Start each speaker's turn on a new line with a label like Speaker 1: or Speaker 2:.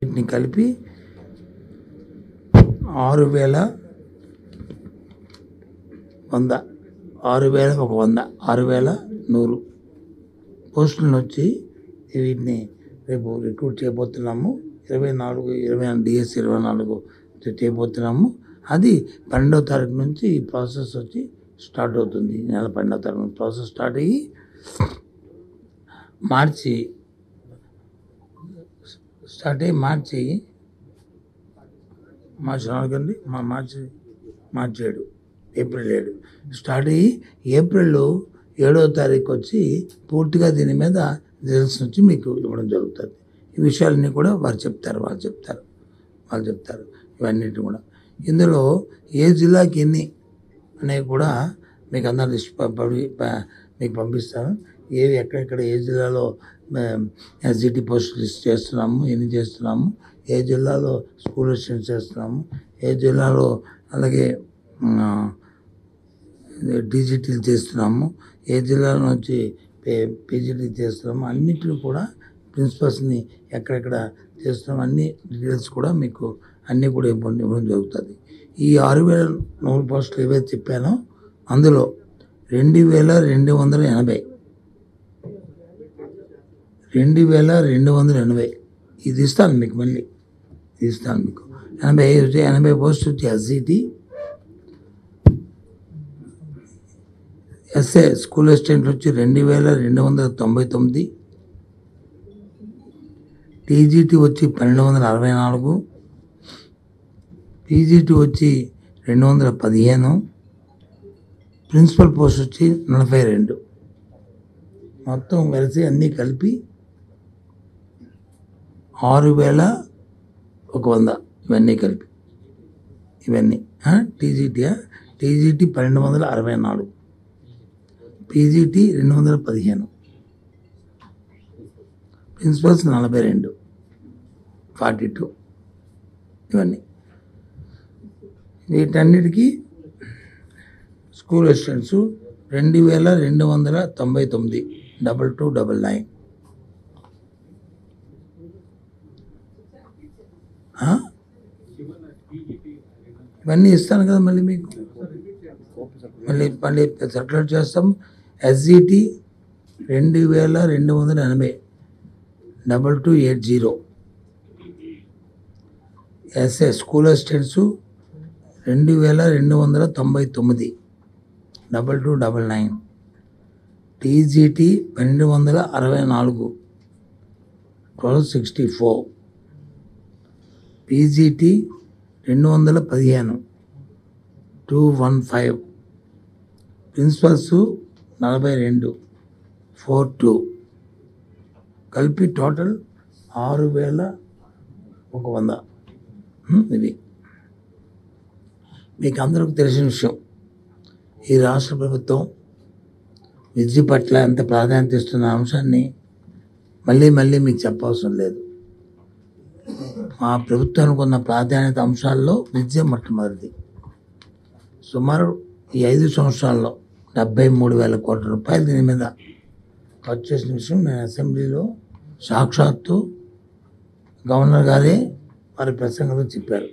Speaker 1: వీటిని కలిపి 6,100 పోస్టులను వచ్చి వీటిని రేపు రిక్రూట్ చేయబోతున్నాము. 24 డిఎస్ 24 చేయబోతున్నాము. అది 12వ తారీఖు నుంచి ఈ ప్రాసెస్ వచ్చి స్టార్ట్ అవుతుంది. నెల 12వ తారీఖు ప్రాసెస్ స్టార్ట్ అయ్యి మార్చి 7 స్టార్ట్ అయ్యి ఏప్రిల్ 7వ తారీఖు వచ్చి పూర్తిగా దీని మీద రిజల్ట్స్ నుంచి మీకు ఇవ్వడం జరుగుతుంది. ఈ విషయాలన్నీ కూడా వాళ్ళు చెప్తారు. ఇవన్నిటి కూడా ఇందులో ఏ జిల్లాకి ఎన్ని అనేవి కూడా మీకు అందరూ లిస్ట్ మీకు పంపిస్తాను. ఎక్కడెక్కడ ఏ జిల్లాలో ఎస్జిటి పోస్ట్ లిస్ట్ చేస్తున్నాము, ఎన్ని చేస్తున్నాము, ఏ జిల్లాలో స్కూల్ అసిస్టెంట్ చేస్తున్నాము, ఏ జిల్లాలో అలాగే డీజీటీలు చేస్తున్నాము, ఏ జిల్లాలో నుంచి పీజీటీ చేస్తున్నాము, అన్నింటిని కూడా ప్రిన్సిపల్స్ని ఎక్కడెక్కడ చేస్తున్నాము అన్ని డీటెయిల్స్ కూడా మీకు అన్నీ కూడా ఇవ్వడం జరుగుతుంది. ఈ 6,100 పోస్టులు ఏవైతే చెప్పానో అందులో 2,280 ఇది ఇస్తాను మీకు. మళ్ళీ ఇది ఇస్తాను మీకు. 80 పోస్టులు వచ్చి ఎస్జిటి, ఎస్ఏ స్కూల్ అసిస్టెంట్లు వచ్చి 2,299, టీజీటీ వచ్చి 1,264, పీజీటీ వచ్చి 215, ప్రిన్సిపల్ పోస్ట్ వచ్చి 42. మొత్తం కలిసి అన్నీ కలిపి 6,100 ఇవన్నీ కలిపి టీజీటీ 1,264, పీజీటీ 215, ప్రిన్సిపల్స్ 42 ఇవన్నీ. వీటన్నిటికీ స్కూల్ అసిస్టెంట్స్ 2,299 2299. ఇవన్నీ ఇస్తాను కదా మళ్ళీ మీకు. మళ్ళీ సర్క్యులేట్ చేస్తాం. SGT 2,280 2280, SA school assistants 2,299 2299, TGT 1,264 1264, PGT 215 215, principals 42 42 కలిపి టోటల్ 6,100. ఇది మీకు అందరికీ తెలిసిన విషయం. ఈ రాష్ట్ర ప్రభుత్వం విద్య పట్ల ఎంత ప్రాధాన్యత ఇస్తున్న అంశాన్ని మళ్ళీ మీకు చెప్పవసరం లేదు. మా ప్రభుత్వానికి ఉన్న ప్రాధాన్యత అంశాల్లో విద్య మొట్టమొదటిది. సుమారు ఈ 5 సంవత్సరాల్లో 73,000 కోట్ల రూపాయలు దీని మీద ఖర్చు చేసిన విషయం నేను అసెంబ్లీలో సాక్షాత్తు గవర్నర్ గారే వారి ప్రసంగంలో చెప్పారు.